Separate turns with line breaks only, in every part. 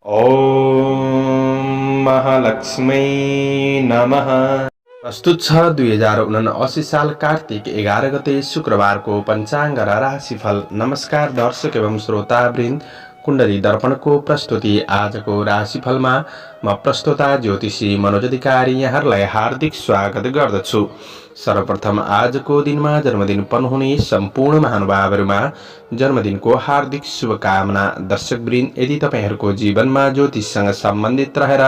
ओम महालक्ष्मी नमः। प्रस्तुत छ 2079 साल कार्तिक 11 गते शुक्रबारको पञ्चाङ्ग र राशिफल। नमस्कार दर्शक एवं श्रोतावृन्द, कुण्डली दर्पणको प्रस्तुति आजको राशिफलमा म प्रस्तोता ज्योतिषी मनोज अधिकारी यहाँहरूलाई हार्दिक स्वागत गर्दछु। सर्वप्रथम आजको दिनमा जन्मदिन हुने सम्पूर्ण महानुभावहरूमा जन्मदिनको हार्दिक शुभकामना। दर्शकवृन्द, यदि तपाईहरूको जीवनमा ज्योतिषसँग सम्बन्धित रहेर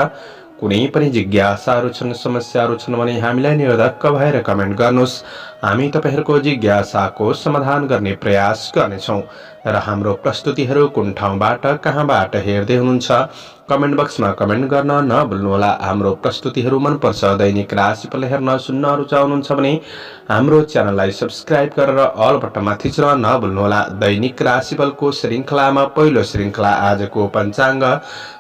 कुनै पनि जिज्ञासाहरू छन्, समस्याहरू छन् भने हामीलाई निर्धक्क भएर कमेन्ट गर्नुहोस्। हामी तपाईहरूको जिज्ञासाको समाधान गर्ने प्रयास गर्नेछौँ र हाम्रो प्रस्तुतिहरू कुन ठाउँबाट कहाँबाट हेर्दै हुनुहुन्छ कमेन्ट बक्समा कमेन्ट गर्न नभुल्नुहोला। हाम्रो प्रस्तुतिहरू मनपर्छ, दैनिक राशिफल हेर्न सुन्न रुचाउनुहुन्छ भने हाम्रो च्यानललाई सब्स्क्राइब गरेर अल बटनमा थिच्न नभुल्नुहोला। दैनिक राशिफलको श्रृङ्खलामा पहिलो श्रृङ्खला आजको पञ्चाङ्ग,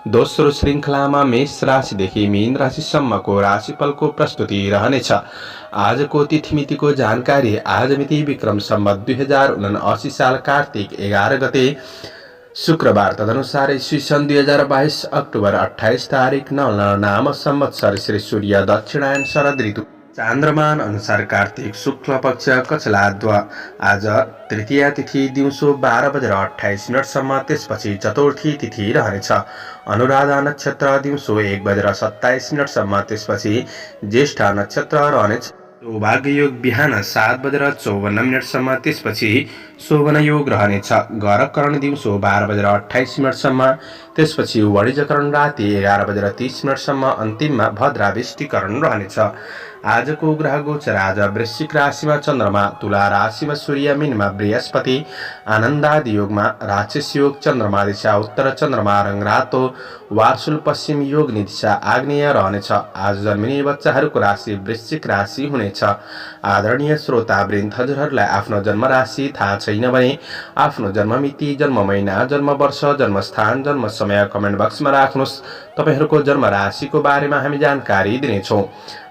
दोस्रो श्रृङ्खलामा मेष राशिदेखि मीन राशिसम्मको राशिफलको प्रस्तुति रहनेछ। आजको तिथिमितिको जानकारी। आज मिति विक्रम सम्वत 2079 साल कार्तिक 11 गते शुक्रबार, तदनुसार ईस्वी सन् 2022 अक्टोबर 28 तारिक नाम संवत्सर श्री सूर्य दक्षिणायन शरद ऋतु चान्द्रमान अनुसार कार्तिक शुक्ल पक्ष कचलाद्वा। आज तृतीया तिथि दिउँसो 12:28 त्यसपछि चतुर्थी तिथि रहनेछ। अनुराधा नक्षत्र दिउँसो 1:27 त्यसपछि ज्येष्ठा नक्षत्र रहनेछ। सौभाग्य योग बिहान 7:54 त्यसपछि शोभन योग रहनेछ। गरकरण दिउँसो 12:28 त्यसपछि वाणिज्यकरण राति 11:30 अन्तिममा भद्राविष्टिकरण रहनेछ। आजको ग्रह गोचर। आज वृश्चिक राशिमा चन्द्रमा, तुला राशिमा सूर्य, मीनमा बृहस्पति, आनन्दादि योगमा राक्षस योग, चन्द्रमा दिशा उत्तर, चन्द्रमा रङ रातो, वार्सुल पश्चिम, योग दिशा आग्नेय रहनेछ। आज जन्मिने बच्चाहरूको राशि वृश्चिक राशि हुनेछ। आदरणीय श्रोतावृन्द, हजुरहरूलाई आफ्नो जन्म राशि थाहा छैन भने आफ्नो जन्ममिति, जन्म महिना, जन्म वर्ष, जन्मस्थान, जन्म समय कमेन्ट बक्समा राख्नुहोस्। तपाईहरूको जन्म राशिको बारेमा हामी जानकारी दिनेछौँ।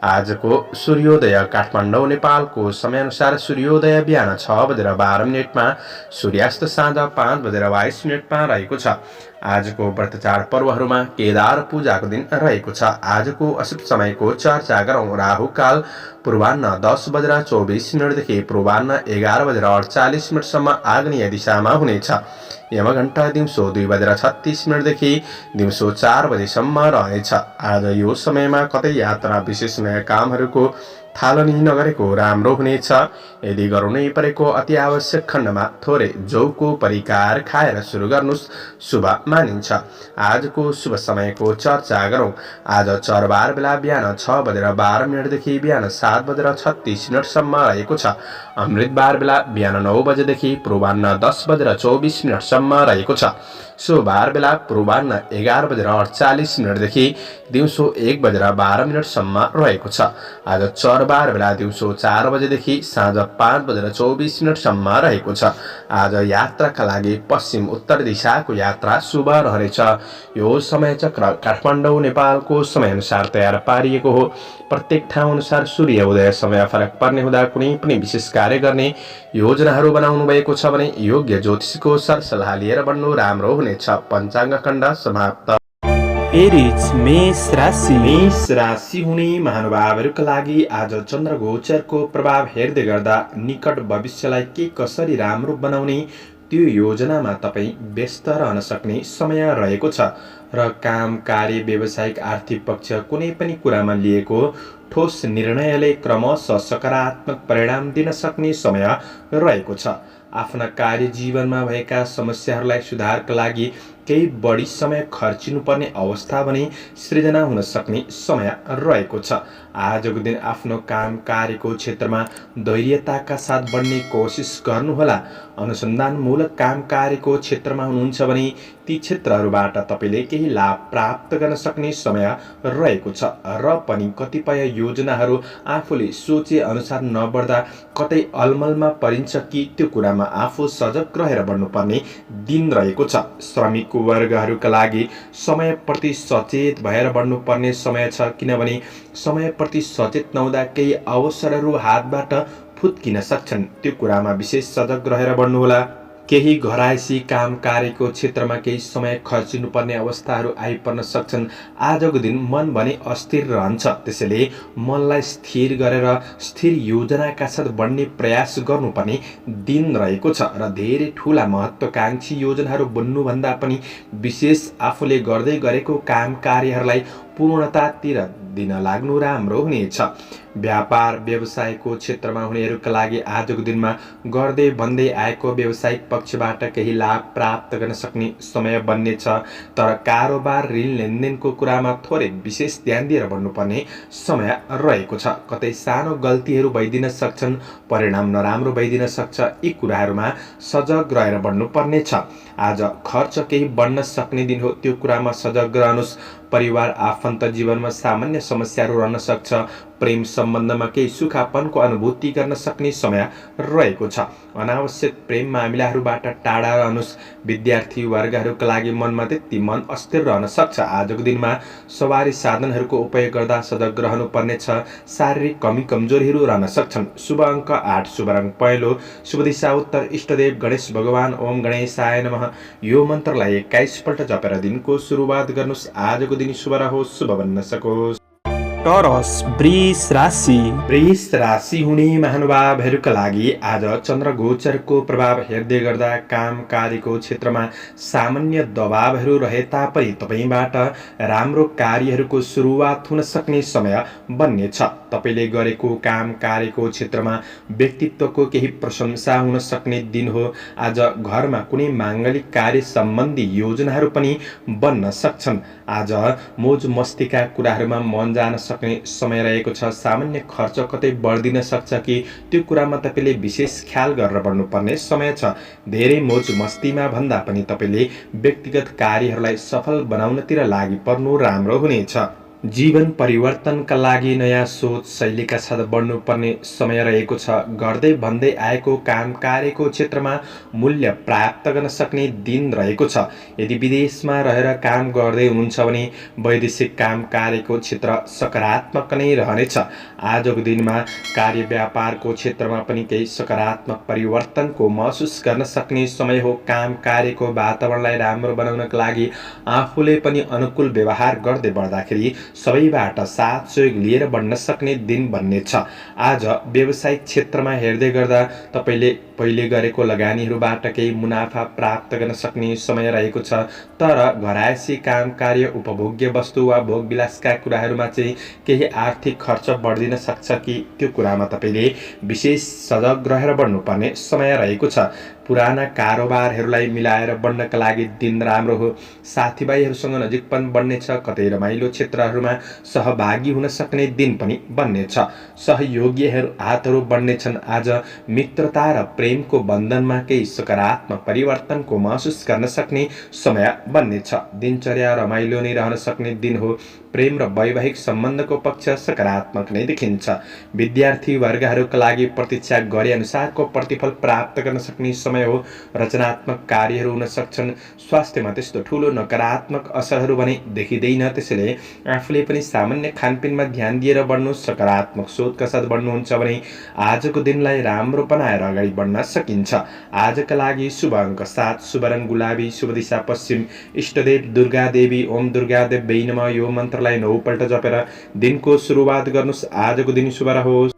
आजको सूर्योदय काठमाडौँ नेपालको समयअनुसार सूर्योदय बिहान 6:12 सूर्यास्त साँझ 5:22 रहेको छ। आजको व्रत चाड पर्वहरूमा केदार पूजाको दिन रहेको छ। आजको अशुभ समयको चर्चा गरौँ। राहु काल पूर्वाह्न 10:24 देखि पूर्वाह्न 11:48 आग्नेय दिशामा हुनेछ। यमघण्टा दिउँसो 2:36 देखि दिउँसो 4 बजेसम्म रहेछ। आज यो समयमा कतै यात्रा, विशेष नयाँ कामहरूको थालनी नगरेको राम्रो हुनेछ। यदि गर्नै परेको अति आवश्यक खण्डमा थोरै जौको परिकार खाएर सुरु गर्नुहोस्, शुभ मानिन्छ। आजको शुभ समयको चर्चा गरौँ। आज चरबार बेला बिहान 6:12 देखि बिहान 7:36 रहेको छ। अमृतबार बेला बिहान 9 बजेदेखि पूर्वाह्न 10:24 रहेको छ। शुभबार बेला पूर्वाह्न 11:48 देखि दिउँसो 1:12 रहेको छ। आज चरबार बेला दिउँसो 4 बजेदेखि साँझ 5:24 रहेको छ। आज यात्राका लागि पश्चिम उत्तर दिशाको यात्रा शुभ रहनेछ। यो समय चक्र काठमाडौँ नेपालको समयअनुसार तयार पारिएको हो। प्रत्येक ठाउँ अनुसार सूर्य उदय समय फरक पर्ने हुँदा कुनै पनि विशेष कार्य गर्ने योजनाहरू बनाउनु भएको छ भने योग्य ज्योतिषको सरसल्लाह लिएर बढ्नु राम्रो हुनेछ। पञ्चाङ्ग खण्ड समाप्त।
एरिज मेष
राशि हुने महानुभावहरूका लागि आज चन्द्र गोचरको प्रभाव हेर्दै गर्दा निकट भविष्यलाई के कसरी राम्रो बनाउने त्यो योजनामा तपाईँ व्यस्त रहन सक्ने समय रहेको छ र काम, कार्य, व्यावसायिक, आर्थिक पक्ष कुनै पनि कुरामा लिएको ठोस निर्णयले क्रमशः सकारात्मक परिणाम दिन सक्ने समय रहेको छ। आफ्ना कार्य जीवनमा भएका समस्याहरूलाई सुधारका लागि केही बढी समय खर्चिनुपर्ने अवस्था भने सृजना हुन सक्ने समय रहेको छ। आजको दिन आफ्नो काम कार्यको क्षेत्रमा धैर्यताका साथ बढ्ने कोसिस गर्नुहोला। अनुसन्धानमूलक काम कार्यको क्षेत्रमा हुनुहुन्छ भने ती क्षेत्रहरूबाट तपाईँले केही लाभ प्राप्त गर्न सक्ने समय रहेको छ र पनि कतिपय योजनाहरू आफूले सोचे अनुसार नबढ्दा कतै अलमलमा परिन्छ कि त्यो कुरामा आफू सजग रहेर बढ्नुपर्ने दिन रहेको छ। श्रमिक वर्गहरूका लागि समयप्रति सचेत भएर बढ्नुपर्ने समय छ, किनभने समयप्रति सचेत नहुँदा केही अवसरहरू हातबाट फुत्किन सक्छन्। त्यो कुरामा विशेष सजग रहेर बढ्नुहोला। केही घरायसी काम कार्यको क्षेत्रमा केही समय खर्चिनुपर्ने अवस्थाहरू आइपर्न सक्छन्। आजको दिन मन भने अस्थिर रहन्छ, त्यसैले मनलाई स्थिर गरेर स्थिर योजनाका साथ बढ्ने प्रयास गर्नुपर्ने दिन रहेको छ र धेरै ठूला महत्त्वकांक्षी योजनाहरू बन्नुभन्दा पनि विशेष आफूले गर्दै गरेको काम कार्यहरूलाई पूर्णतातिर दिन लाग्नु राम्रो हुनेछ। व्यापार व्यवसायको क्षेत्रमा हुनेहरूका लागि आजको दिनमा गर्दै भन्दै आएको व्यावसायिक पक्षबाट केही लाभ प्राप्त गर्न सक्ने समय बन्नेछ, तर कारोबार ऋण लेनदेनको कुरामा थोरै विशेष ध्यान दिएर बढ्नुपर्ने समय रहेको छ। कतै सानो गल्तीहरू भइदिन सक्छन्, परिणाम नराम्रो भइदिन सक्छ। यी कुराहरूमा सजग रहेर बढ्नुपर्नेछ। आज खर्च केही बढ्न सक्ने दिन हो, त्यो कुरामा सजग रहनुहोस्। परिवार आफन्त जीवनमा सामान्य समस्याहरू रहन सक्छ। प्रेम सम्बन्धमा केही सुखापनको अनुभूति गर्न सक्ने समय रहेको छ। अनावश्यक प्रेम मामिलाहरूबाट टाढा रहनुहोस्। विद्यार्थी वर्गहरूका लागि मनमा त्यति मन अस्थिर रहन सक्छ। आजको दिनमा सवारी साधनहरूको उपयोग गर्दा सजग रहनुपर्नेछ। शारीरिक कमी कमजोरीहरू रहन सक्छन्। शुभ अङ्क 8, शुभ रङ पहेँलो, शुभ दिशा उत्तर, इष्टदेव गणेश भगवान ओम गणेशाय नमः। यो मन्त्रलाई 21 पल्ट जपेर दिनको सुरुवात गर्नुहोस्। आजको दिन शुभ रहोस्, शुभ बन्न सकोस्।
टरस वृष राशि।
वृष राशि हुने महानुभावहरूका लागि आज चन्द्र गोचरको प्रभाव हेर्दै गर्दा काम कार्यको क्षेत्रमा सामान्य दबावहरू रहे तापनि तपाईँबाट राम्रो कार्यहरूको सुरुवात हुन सक्ने समय बन्नेछ। तपाईँले गरेको काम कार्यको क्षेत्रमा व्यक्तित्वको केही प्रशंसा हुन सक्ने दिन हो। आज घरमा कुनै माङ्गलिक कार्य सम्बन्धी योजनाहरू पनि बन्न सक्छन्। आज मोज मस्तीका कुराहरूमा मन जान सक्ने समय रहेको छ। सामान्य खर्च कतै बढ्दिन सक्छ कि त्यो कुरामा तपाईँले विशेष ख्याल गरेर बढ्नुपर्ने समय छ। धेरै मोज मस्तीमा भन्दा पनि तपाईँले व्यक्तिगत कार्यहरूलाई सफल बनाउनतिर लागि पर्नु राम्रो हुनेछ। जीवन परिवर्तनका लागि नयाँ सोच शैलीका साथ बढ्नुपर्ने समय रहेको छ। गर्दै भन्दै आएको काम कार्यको क्षेत्रमा मूल्य प्राप्त गर्न सक्ने दिन रहेको छ। यदि विदेशमा रहेर काम गर्दै हुनुहुन्छ भने वैदेशिक काम कार्यको क्षेत्र सकारात्मक नै रहनेछ। आजको दिनमा कार्य व्यापारको क्षेत्रमा पनि केही सकारात्मक परिवर्तनको महसुस गर्न सक्ने समय हो। काम कार्यको वातावरणलाई राम्रो बनाउनका लागि आफूले पनि अनुकूल व्यवहार गर्दै बढ्दाखेरि सबैबाट साथ सहयोग लिएर बढ्न सक्ने दिन बन्नेछ। आज व्यावसायिक क्षेत्रमा हेर्दै गर्दा तपाईँले पहिले गरेको लगानीहरूबाट केही मुनाफा प्राप्त गर्न सक्ने समय रहेको छ, तर घरायसी काम कार्य उपभोग्य वस्तु वा भोगविलासका कुराहरूमा चाहिँ केही आर्थिक खर्च बढ्दिन सक्छ कि त्यो कुरामा तपाईँले विशेष सजग रहेर बढ्नुपर्ने समय रहेको छ। पुराना कारोबारहरूलाई मिलाएर बढ्नका लागि दिन राम्रो हो। साथीभाइहरूसँग नजिकपन बढ्नेछ। कतै रमाइलो क्षेत्रहरूमा सहभागी हुन सक्ने दिन पनि बन्नेछ। सहयोगीहरू हातहरू बढ्नेछन्। आज मित्रता र प्रेमको बन्धनमा केही सकारात्मक परिवर्तनको महसुस गर्न सक्ने समय बन्नेछ। दिनचर्या रमाइलो नै रहन सक्ने दिन हो। प्रेम र वैवाहिक सम्बन्धको पक्ष सकारात्मक नै देखिन्छ। विद्यार्थी वर्गहरूका लागि प्रतीक्षा गरे अनुसारको प्रतिफल प्राप्त गर्न सक्ने समय हो। रचनात्मक कार्यहरू हुन सक्छन्। स्वास्थ्यमा त्यस्तो ठुलो नकारात्मक असरहरू भने देखिँदैन, त्यसैले आफूले पनि सामान्य खानपिनमा ध्यान दिएर बढ्नु। सकारात्मक सोचका साथ बढ्नुहुन्छ भने आजको दिनलाई राम्रो बनाएर अगाडि बढ्न सकिन्छ। आजका लागि शुभ अङ्क 7, शुभ रङ गुलाबी, शुभ दिशा पश्चिम, इष्टदेव दुर्गा देवी ओम दुर्गा देवी नमः। यो मन्त्रलाई 9 पल्ट जपेर दिनको सुरुवात गर्नुहोस्। आजको दिन शुभ रहोस्।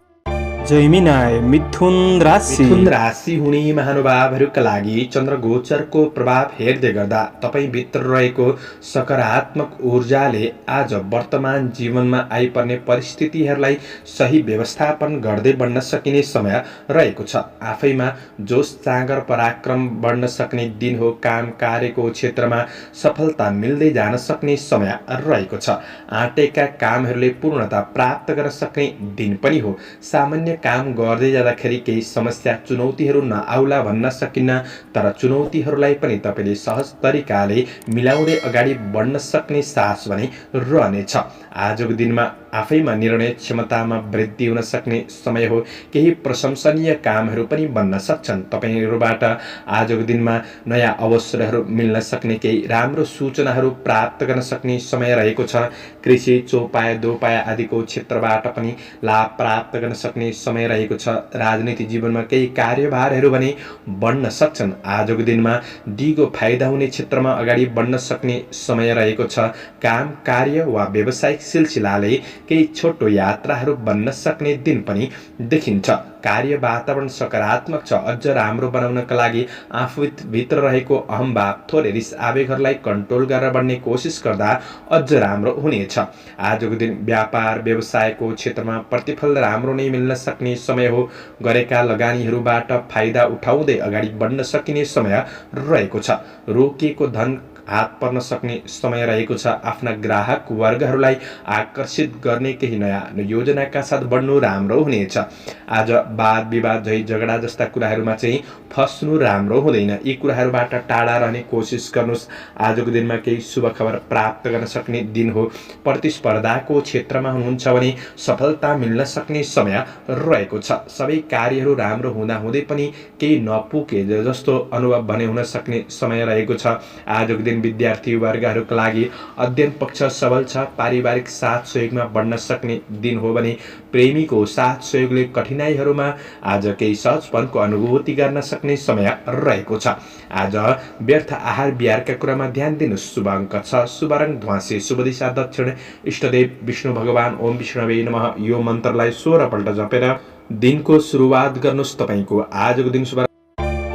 जैमिनाय मिथुन राशि।
मिथुन राशि हुने महानुभावहरूका लागि चन्द्र गोचरको प्रभाव हेर्दै गर्दा तपाईभित्र रहेको सकारात्मक ऊर्जाले आज वर्तमान जीवनमा आइपर्ने परिस्थितिहरूलाई सही व्यवस्थापन गर्दै बढ्न सकिने समय रहेको छ। आफैमा जोश जाँगर पराक्रम बढ्न सक्ने दिन हो। काम कार्यको क्षेत्रमा सफलता मिल्दै जान सक्ने समय रहेको छ। आँटेका कामहरूले पूर्णता प्राप्त गर्न सक्ने दिन पनि हो। सामान्य काम गर्दै जाँदाखेरि केही समस्या चुनौतीहरू नआउला भन्न सकिन्न, तर चुनौतीहरूलाई पनि तपाईँले सहज तरिकाले मिलाउँदै अगाडि बढ्न सक्ने साहस भने रहनेछ। आजको दिनमा आफैमा निर्णय क्षमतामा वृद्धि हुन सक्ने समय हो। केही प्रशंसनीय कामहरू पनि बन्न सक्छन्। तपाईँहरूबाट आजको दिनमा नयाँ अवसरहरू मिल्न सक्ने, केही राम्रो सूचनाहरू प्राप्त गर्न सक्ने समय रहेको छ। कृषि, चौपाया, दोपाया आदिको क्षेत्रबाट पनि लाभ प्राप्त गर्न सक्ने समय रहेको छ। राजनीतिक जीवनमा केही कार्यभारहरू भने बढ्न सक्छन्। आजको दिनमा दिगो फाइदा हुने क्षेत्रमा अगाडि बढ्न सक्ने समय रहेको छ। काम कार्य वा व्यावसायिक सिलसिलाले केही छोटो यात्राहरू बन्न सक्ने दिन पनि देखिन्छ। कार्य वातावरण सकारात्मक छ। अझ राम्रो बनाउनका लागि आफूभित्र रहेको अहम्भाव थोरै रिस आवेगहरूलाई कन्ट्रोल गरेर बढ्ने कोसिस गर्दा अझ राम्रो हुनेछ। आजको दिन व्यापार व्यवसायको क्षेत्रमा प्रतिफल राम्रो नै मिल्न सक्ने समय हो। गरेका लगानीहरूबाट फाइदा उठाउँदै अगाडि बढ्न सकिने समय रहेको छ। रोकिएको धन हात पर्न सक्ने समय रहेको छ। आफ्ना ग्राहक वर्गहरूलाई आकर्षित गर्ने केही नयाँ योजनाका साथ बढ्नु राम्रो हुनेछ। आज वाद विवाद झै झगडा जस्ता कुराहरूमा चाहिँ फस्नु राम्रो हुँदैन। यी कुराहरूबाट टाढा रहने कोसिस गर्नुहोस्। आजको दिनमा केही शुभ खबर प्राप्त गर्न सक्ने दिन हो। प्रतिस्पर्धाको क्षेत्रमा हुनुहुन्छ भने सफलता मिल्न सक्ने समय रहेको छ। सबै कार्यहरू राम्रो हुँदाहुँदै पनि केही नपुगे जस्तो अनुभव भने हुन सक्ने समय रहेको छ। आजको दिन विद्यार्थी वर्गहरूका लागि अध्ययन पक्ष सबल छ। पारिवारिक साथ सहयोगमा बढ्न सक्ने दिन हो भने प्रेमीको साथ सहयोगले कठिनाइहरूमा आज केही सहजपनको अनुभूति गर्न सक्ने समय रहेको छ। आज व्यर्थ आहार विहारका कुरामा ध्यान दिनुहोस्। शुभ अङ्क छ शुभ रङ ध्वाँसे, शुभ दिशा दक्षिण, इष्टदेव विष्णु भगवान ओम विष्णुवे नमः यो मन्त्रलाई 16 पल्ट जपेर दिनको सुरुवात गर्नुहोस्। तपाईँको आजको दिन शुभ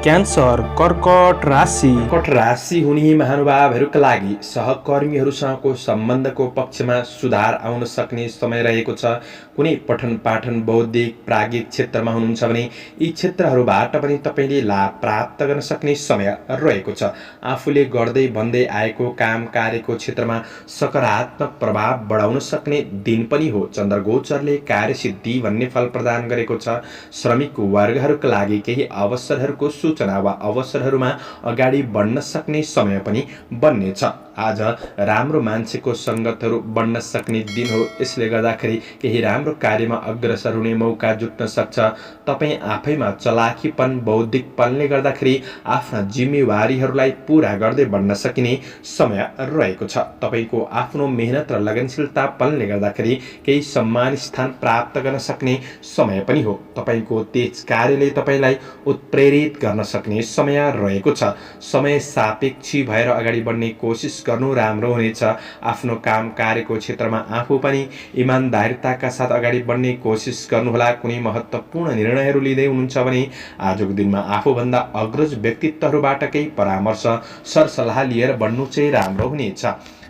क्यान्सर कर्कट राशि।
कर्कट राशि हुने महानुभावहरूका लागि सहकर्मीहरूसँगको सम्बन्धको पक्षमा सुधार आउन सक्ने समय रहेको छ। कुनै पठन पाठन बौद्धिक प्राज्ञिक क्षेत्रमा हुनुहुन्छ भने यी क्षेत्रहरूबाट पनि तपाईँले लाभ प्राप्त गर्न सक्ने समय रहेको छ। आफूले गर्दै भन्दै आएको काम कार्यको क्षेत्रमा सकारात्मक प्रभाव बढाउन सक्ने दिन पनि हो। चन्द्रगोचरले कार्यसिद्धि भन्ने फल प्रदान गरेको छ। श्रमिक वर्गहरूका लागि केही अवसरहरूको सूचना वा अवसरहरूमा अगाडि बढ्न सक्ने समय पनि बन्नेछ। आज राम्रो मान्छेको सङ्गतहरू बढ्न सक्ने दिन हो। यसले गर्दाखेरि केही राम्रो कार्यमा अग्रसर हुने मौका जुट्न सक्छ। तपाईँ आफैमा चलाखीपन बौद्धिकपनले गर्दाखेरि आफ्ना जिम्मेवारीहरूलाई पुरा गर्दै बढ्न सकिने समय रहेको छ। तपाईँको आफ्नो मेहनत र लगनशीलतापनले गर्दाखेरि केही सम्मान स्थान प्राप्त गर्न सक्ने समय पनि हो। तपाईँको तेज कार्यले तपाईँलाई उत्प्रेरित गर्न सक्ने समय रहेको छ। समय सापेक्षी भएर अगाडि बढ्ने कोसिस गर्नु राम्रो हुनेछ। आफ्नो काम कार्यको क्षेत्रमा आफू पनि इमान्दारिताका साथ अगाडि बढ्ने कोसिस गर्नुहोला। कुनै महत्त्वपूर्ण निर्णयहरू लिँदै हुनुहुन्छ भने आजको दिनमा आफूभन्दा अग्रज व्यक्तित्वहरूबाट केही परामर्श सरसल्लाह लिएर बढ्नु चाहिँ राम्रो हुनेछ।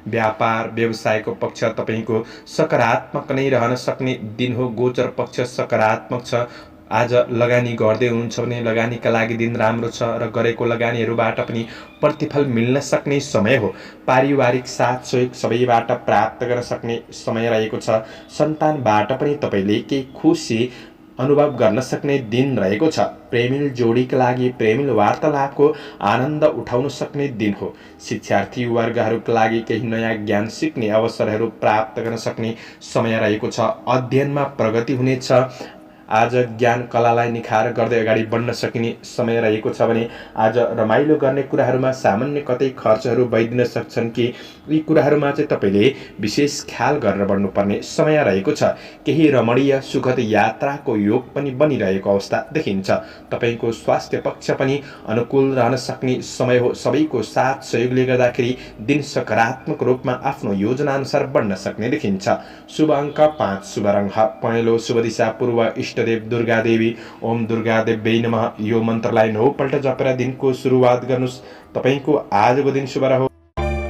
व्यापार व्यवसायको पक्ष तपाईँको सकारात्मक नै रहन सक्ने दिन हो। गोचर पक्ष सकारात्मक छ। आज लगानी गर्दै हुनुहुन्छ भने लगानीका लागि दिन राम्रो छ र गरेको लगानीहरूबाट पनि प्रतिफल मिल्न सक्ने समय हो। पारिवारिक साथ सहयोग सबैबाट प्राप्त गर्न सक्ने समय रहेको छ। सन्तानबाट पनि तपाईँले केही खुसी अनुभव गर्न सक्ने दिन रहेको छ। प्रेमिल जोडीका लागि प्रेमिल वार्तालापको आनन्द उठाउन सक्ने दिन हो। शिक्षार्थी वर्गहरूका लागि केही नयाँ ज्ञान सिक्ने अवसरहरू प्राप्त गर्न सक्ने समय रहेको छ। अध्ययनमा प्रगति हुनेछ। आज ज्ञान कलालाई निखार गर्दै अगाडि बढ्न सकिने समय रहेको छ भने आज रमाइलो गर्ने कुराहरूमा सामान्य कतै खर्चहरू भइदिन सक्छन् कि यी कुराहरूमा चाहिँ तपाईँले विशेष ख्याल गरेर बढ्नुपर्ने समय रहेको छ। केही रमणीय सुखद यात्राको योग पनि बनिरहेको अवस्था देखिन्छ। तपाईँको स्वास्थ्य पक्ष पनि अनुकूल रहन सक्ने समय हो। सबैको साथ सहयोगले गर्दाखेरि दिन सकारात्मक रूपमा आफ्नो योजना अनुसार बढ्न सक्ने देखिन्छ। शुभ अङ्क 5 शुभ रङ पहेँलो, शुभ दिशा पूर्व, इष्टदेव दुर्गा देवी ओम दुर्गा देवी नमः यो मन्त्रलाई 9 पल्ट जपेर दिनको सुरुवात गर्नुहोस्। तपाईँको आजको दिन शुभ रहोस्।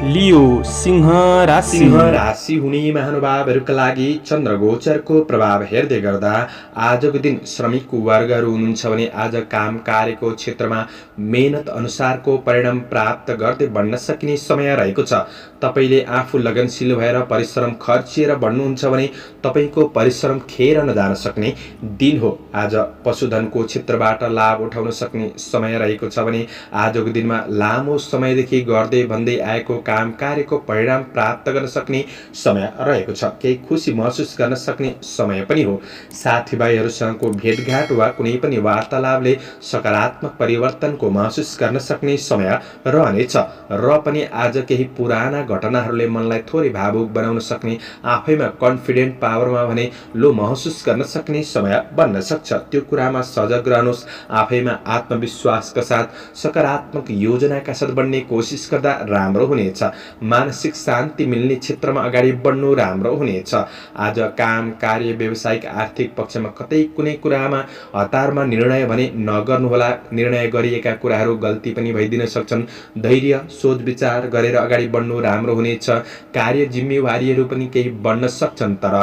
लियो सिंह राशि।
सिंह राशि हुने महानुभावहरूका लागि चन्द्रगोचरको प्रभाव हेर्दै गर्दा आजको दिन श्रमिक वर्गहरू हुनुहुन्छ भने आज काम कार्यको क्षेत्रमा मेहनत अनुसारको परिणाम प्राप्त गर्दै बढ्न सकिने समय रहेको छ। तपाईँले आफू लगनशील भएर परिश्रम खर्चिएर बढ्नुहुन्छ भने तपाईँको परिश्रम खेर नजान सक्ने दिन हो। आज पशुधनको क्षेत्रबाट लाभ उठाउन सक्ने समय रहेको छ भने आजको दिनमा लामो समयदेखि गर्दै भन्दै आएको काम कार्यको परिणाम प्राप्त गर्न सक्ने समय रहेको छ। केही खुसी महसुस गर्न सक्ने समय पनि हो। साथीभाइहरूसँगको भेटघाट वा कुनै पनि वार्तालापले सकारात्मक परिवर्तनको महसुस गर्न सक्ने समय रहनेछ। र पनि आज केही पुराना घटनाहरूले मनलाई थोरै भावुक बनाउन सक्ने, आफैमा कन्फिडेन्ट पावरमा भने लो महसुस गर्न सक्ने समय बन्न सक्छ। त्यो कुरामा सजग रहनुहोस्। आफैमा आत्मविश्वासका साथ सकारात्मक योजनाका साथ बढ्ने कोसिस गर्दा राम्रो हुनेछ। मानसिक शान्ति मिल्ने क्षेत्रमा अगाडि बढ्नु राम्रो हुनेछ। आज काम, कार्य, व्यावसायिक, आर्थिक पक्षमा कतै कुनै कुरामा हतारमा निर्णय भने नगर्नुहोला। निर्णय गरिएका कुराहरू गल्ती पनि भइदिन सक्छन्। धैर्य, सोच विचार गरेर अगाडि बढ्नु राम्रो हुनेछ। कार्य जिम्मेवारीहरू पनि केही बढ्न सक्छन्, तर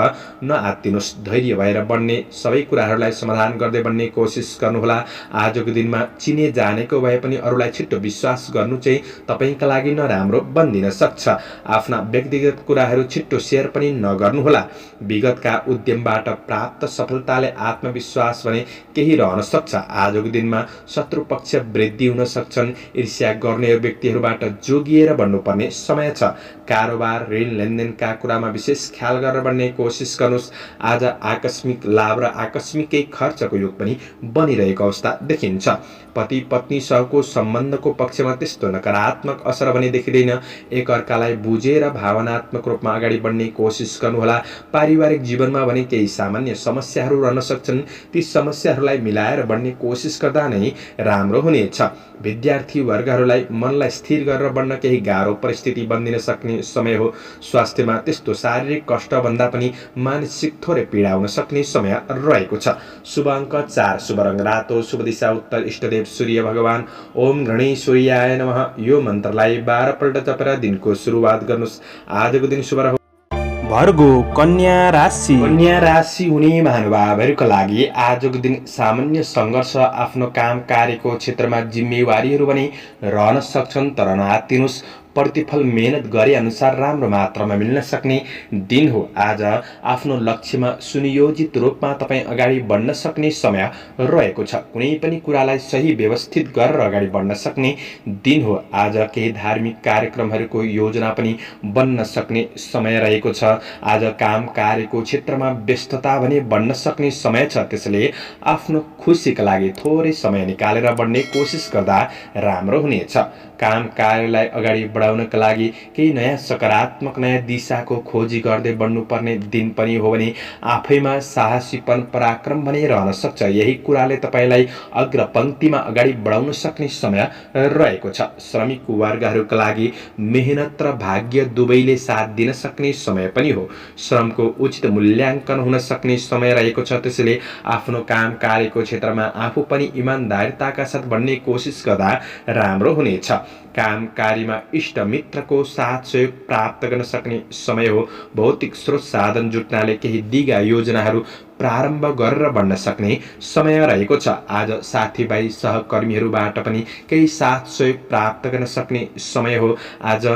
नआत्तिनुहोस्। धैर्य भएर बढ्ने, सबै कुराहरूलाई समाधान गर्दै बढ्ने कोसिस गर्नुहोला। आजको दिनमा चिने जानेको भए पनि अरूलाई छिट्टो विश्वास गर्नु चाहिँ तपाईँका लागि नराम्रो बन्दिन सक्छ। आफ्ना व्यक्तिगत कुराहरू छिट्टो शेयर पनि नगर्नुहोला। विगतका उद्यमबाट प्राप्त सफलताले आत्मविश्वास भने केही रहन सक्छ। आजको दिनमा शत्रु पक्ष वृद्धि हुन सक्छन्। ईर्ष्या गर्ने व्यक्तिहरूबाट जोगिएर बढ्नुपर्ने समय छ। कारोबार, ऋण लेनदेनका कुरामा विशेष ख्याल गरेर बढ्ने कोसिस गर्नुहोस्। आज आकस्मिक लाभ र आकस्मिकै खर्चको योग पनि बनिरहेको अवस्था देखिन्छ। पति पत्नीसँगको सम्बन्धको पक्षमा त्यस्तो नकारात्मक असर भने देखिँदैन। एकअर्कालाई बुझेर भावनात्मक रूपमा अगाडि बढ्ने कोसिस गर्नुहोला। पारिवारिक जीवनमा भने केही सामान्य समस्याहरू रहन सक्छन्। ती समस्याहरूलाई मिलाएर बढ्ने कोसिस गर्दा नै राम्रो हुनेछ। विद्यार्थी वर्गहरूलाई मनलाई स्थिर गरेर बढ्न केही गाह्रो परिस्थिति बन्दिन सक्ने समय हो। स्वास्थ्यमा त्यस्तो शारीरिक कष्टभन्दा पनि मानसिक थोरै पीडा हुन सक्ने समय रहेको छ। शुभ अङ्क 4, शुभ रङ रातो, शुभ दिशा उत्तर, इष्टदेव सूर्य भगवान। ओम गणेश्वरीयाय नमः। यो मन्त्रलाई 12 पल्ट जपेर दिनको सुरुवात गर्नुहोस्। आजको दिन शुभ रह्यो।
भर्गो कन्या राशि।
कन्या राशि हुने महानुभावहरूका लागि आजको दिन सामान्य सङ्घर्ष, आफ्नो काम कार्यको क्षेत्रमा जिम्मेवारीहरू पनि रहन सक्छन्, तर नआत्तिनुहोस्। प्रतिफल मेहनत गरे अनुसार राम्रो मात्रामा मिल्न सक्ने दिन हो। आज आफ्नो लक्ष्यमा सुनियोजित रूपमा तपाईँ अगाडि बढ्न सक्ने समय रहेको छ। कुनै पनि कुरालाई सही व्यवस्थित गरेर अगाडि बढ्न सक्ने दिन हो। आज केही धार्मिक कार्यक्रमहरूको योजना पनि बन्न सक्ने समय रहेको छ। आज काम कार्यको क्षेत्रमा व्यस्तता भने बढ्न सक्ने समय छ। त्यसैले आफ्नो खुसीका लागि थोरै समय निकालेर बढ्ने कोसिस गर्दा राम्रो हुनेछ। काम कार्यलाई अगाडि बढाउनका लागि केही नयाँ सकारात्मक नयाँ दिशाको खोजी गर्दै बढ्नुपर्ने दिन पनि हो भने आफैमा साहसीपन, पराक्रम भने रहन सक्छ। यही कुराले तपाईँलाई अग्रपङ्क्तिमा अगाडि बढाउन सक्ने समय रहेको छ। श्रमिक वर्गहरूका लागि मेहनत र भाग्य दुवैले साथ दिन सक्ने समय पनि हो। श्रमको उचित मूल्याङ्कन हुन सक्ने समय रहेको छ। त्यसैले आफ्नो काम कार्यको क्षेत्रमा आफू पनि इमान्दारिताका साथ बढ्ने कोसिस गर्दा राम्रो हुनेछ। काम कार्यमा इष्ट मित्रको साथ सहयोग प्राप्त गर्न सक्ने समय हो। भौतिक स्रोत साधन जुट्नाले केही दिगा योजनाहरू प्रारम्भ गरेर बढ्न सक्ने समय रहेको छ। आज साथीभाइ सहकर्मीहरूबाट पनि केही साथ सहयोग प्राप्त गर्न सक्ने समय हो। आज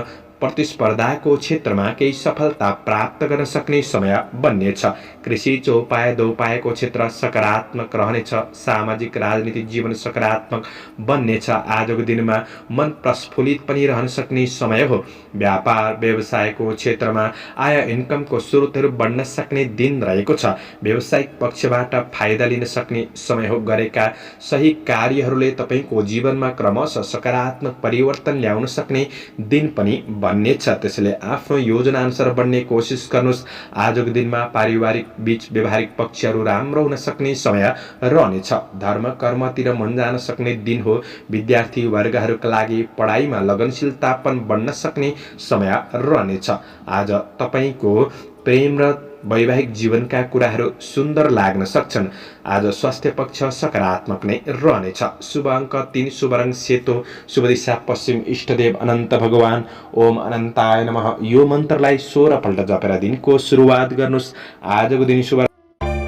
प्रतिस्पर्धाको क्षेत्रमा केही सफलता प्राप्त गर्न सक्ने समय बन्नेछ। कृषि, चौपाया, दोपायाको क्षेत्र सकारात्मक रहनेछ। सामाजिक राजनीतिक जीवन सकारात्मक बन्नेछ। आजको दिनमा मन प्रस्फुलित पनि रहन सक्ने समय हो। व्यापार व्यवसायको क्षेत्रमा आय इन्कमको स्रोतहरू बढ्न सक्ने दिन रहेको छ। व्यावसायिक पक्षबाट फाइदा लिन सक्ने समय हो। गरेका सही कार्यहरूले तपाईँको जीवनमा क्रमशः सकारात्मक परिवर्तन ल्याउन सक्ने दिन पनि बन्नेछ। त्यसैले आफ्नो योजना अनुसार बढ्ने कोसिस गर्नुहोस्। आजको दिनमा पारिवारिक बीच व्यवहारिक पक्षहरू राम्रो हुन सक्ने समय रहनेछ। धर्म कर्मतिर मन जान सक्ने दिन हो। विद्यार्थी वर्गहरूका लागि पढाइमा लगनशीलतापन बढ्न सक्ने समय रहनेछ। आज तपाईँको प्रेम र वैवाहिक जीवनका कुराहरू सुन्दर लाग्न सक्छन्। आज स्वास्थ्य पक्ष सकारात्मक नै रहनेछ। शुभ अङ्क 3, शुभ रङ सेतो, शुभ दिशा पश्चिम, इष्टदेव अनन्त भगवान। ओम अनन्ताय नमः। यो मन्त्रलाई 16 पल्ट जपेर दिनको सुरुवात गर्नुहोस्। आजको दिन शुभ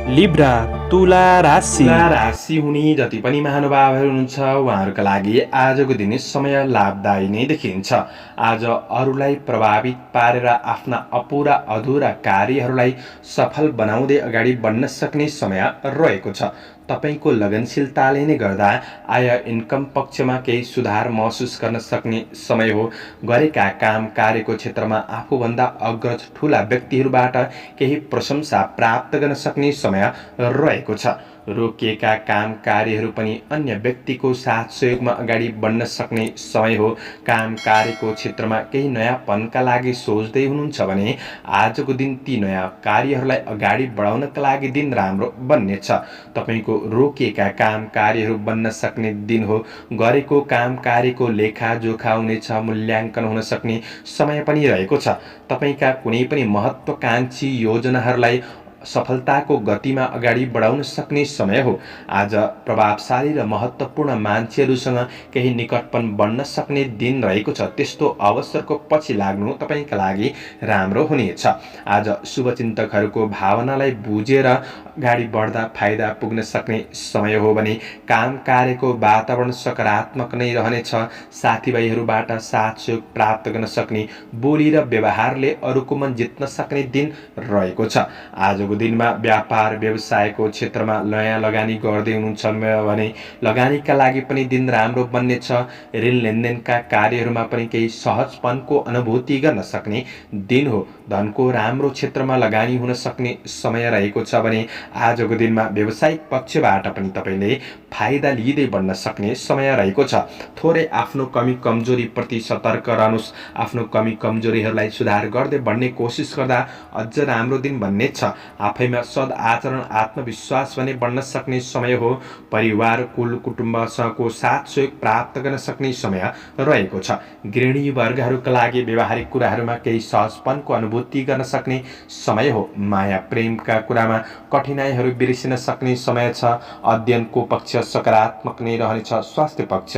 लिब्रा तुला राशि।
तुला राशि हुने जति पनि महानुभावहरू हुनुहुन्छ उहाँहरूका लागि आजको दिन समय लाभदायी नै देखिन्छ। आज अरूलाई प्रभावित पारेर आफ्ना अपुरा अधुरा कार्यहरूलाई सफल बनाउँदै अगाडि बढ्न सक्ने समय रहेको छ। तपाईँको लगनशीलताले नै गर्दा आय इन्कम पक्षमा केही सुधार महसुस गर्न सक्ने समय हो। गरेका काम कार्यको क्षेत्रमा आफूभन्दा अग्रज ठुला व्यक्तिहरूबाट केही प्रशंसा प्राप्त गर्न सक्ने समय रहेको छ। रोकिएका काम कार्यहरू पनि अन्य व्यक्तिको साथ सहयोगमा अगाडि बढ्न सक्ने समय हो। काम कार्यको क्षेत्रमा केही नयाँपनका लागि सोच्दै हुनुहुन्छ भने आजको दिन ती नयाँ कार्यहरूलाई अगाडि बढाउनका लागि दिन राम्रो बन्नेछ। तपाईँको रोकिएका काम कार्यहरू बन्न सक्ने दिन हो। गरेको काम कार्यको लेखाजोखा हुनेछ, मूल्याङ्कन हुन सक्ने समय पनि रहेको छ। तपाईँका कुनै पनि महत्त्वकाङ्क्षी योजनाहरूलाई सफलताको गतिमा अगाडि बढाउन सक्ने समय हो। आज प्रभावशाली र महत्त्वपूर्ण मान्छेहरूसँग केही निकटपन बन्न सक्ने दिन रहेको छ। त्यस्तो अवसरको पछि लाग्नु तपाईँका लागि राम्रो हुनेछ। आज शुभचिन्तकहरूको भावनालाई बुझेर अगाडि बढ्दा फाइदा पुग्न सक्ने समय हो भने काम कार्यको वातावरण सकारात्मक नै रहनेछ। साथीभाइहरूबाट साथ सहयोग प्राप्त गर्न सक्ने बोली र व्यवहारले अरूको मन जित्न सक्ने दिन रहेको छ। आजको दिनमा व्यापार व्यवसायको क्षेत्रमा नयाँ लगानी गर्दै हुनुहुन्छ भने लगानीका लागि पनि दिन राम्रो बन्नेछ। ऋण लेनदेनका कार्यहरूमा पनि केही सहजपनको अनुभूति गर्न सक्ने दिन हो। धनको राम्रो क्षेत्रमा लगानी हुन सक्ने समय रहेको छ भने आजको दिनमा व्यावसायिक पक्षबाट पनि तपाईँले फाइदा लिँदै बढ्न सक्ने समय रहेको छ। थोरै आफ्नो कमी कमजोरीप्रति सतर्क रहनुहोस्। आफ्नो कमी कमजोरीहरूलाई सुधार गर्दै बढ्ने कोसिस गर्दा अझ राम्रो दिन बन्नेछ। आफैमा सद आचरण आत्मविश्वास भने बढ्न सक्ने समय हो। परिवार कुल कुटुम्बसँगको साथ सहयोग प्राप्त गर्न सक्ने समय रहेको छ। गृहिणी वर्गहरूका लागि व्यावहारिक कुराहरूमा केही सहजपनको अनुभूति गर्न सक्ने समय हो। माया प्रेमका कुरामा कठिनाइहरू बिर्सिन सक्ने समय छ। अध्ययनको पक्ष सकारात्मक नै रहनेछ। स्वास्थ्य पक्ष